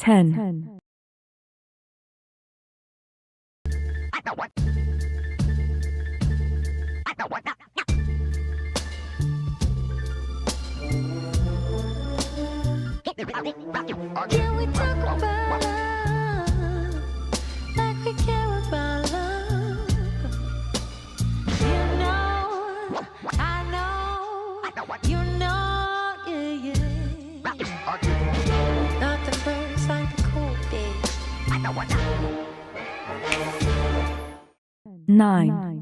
10. 'Can we talk about love like we care about love? You know, I know, you know, yeah, yeah. Nothing burns like a cold day. 9.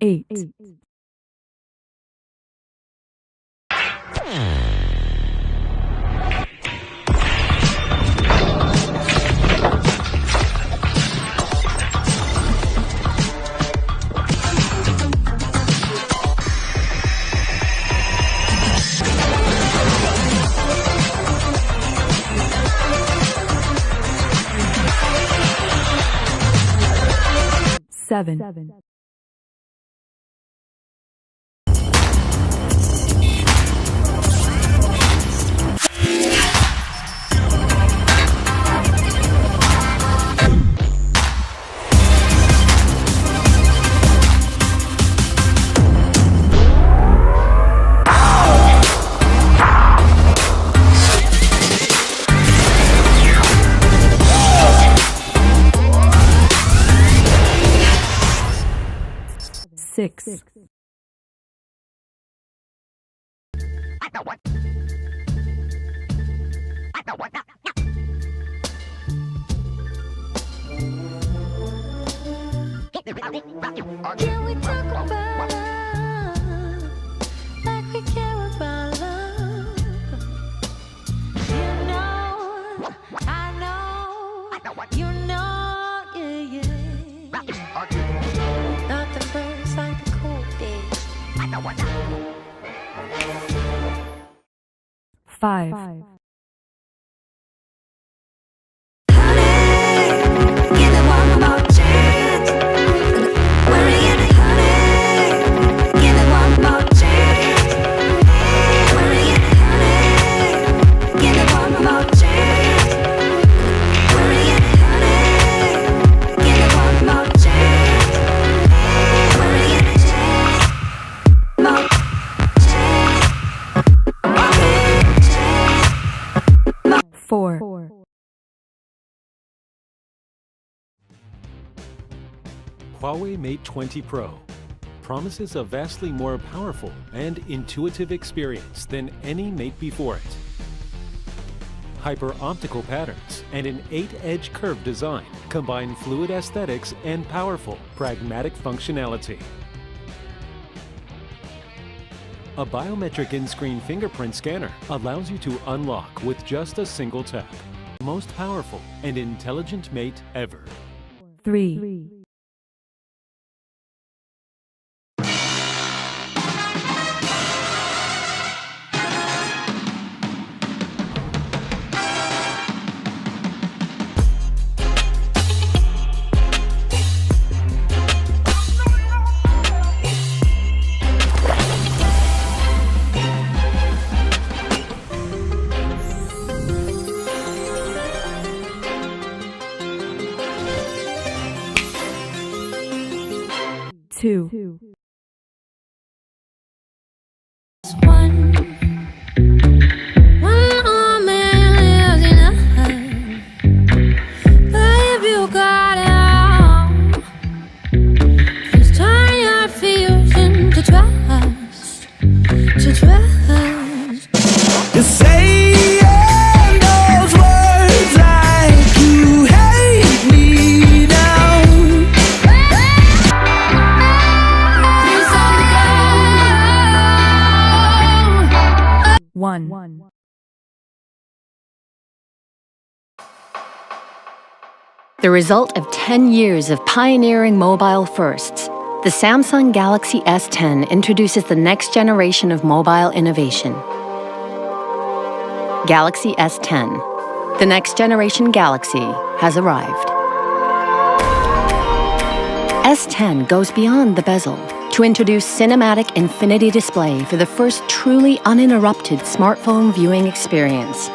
8. 7. 6. 'Can we talk about love like we care about love? You know, I know, you know, yeah, yeah. Nothing burns like a cold day. 5. Huawei Mate 20 Pro promises a vastly more powerful and intuitive experience than any Mate before it. Hyper-optical patterns and an 8-edge curved design combine fluid aesthetics and powerful, pragmatic functionality. A biometric in-screen fingerprint scanner allows you to unlock with just a single tap. Most powerful and intelligent Mate ever. 3. 2. One arm lives in a hand, but if you got it all, just turn your fears into trust, to trust. You're saying those words like you hate me now. It's on the go. 1. The result of 10 years of pioneering mobile firsts, the Samsung Galaxy S10 introduces the next generation of mobile innovation. Galaxy S10. The next generation Galaxy has arrived. S10 goes beyond the bezel to introduce cinematic infinity display for the first truly uninterrupted smartphone viewing experience.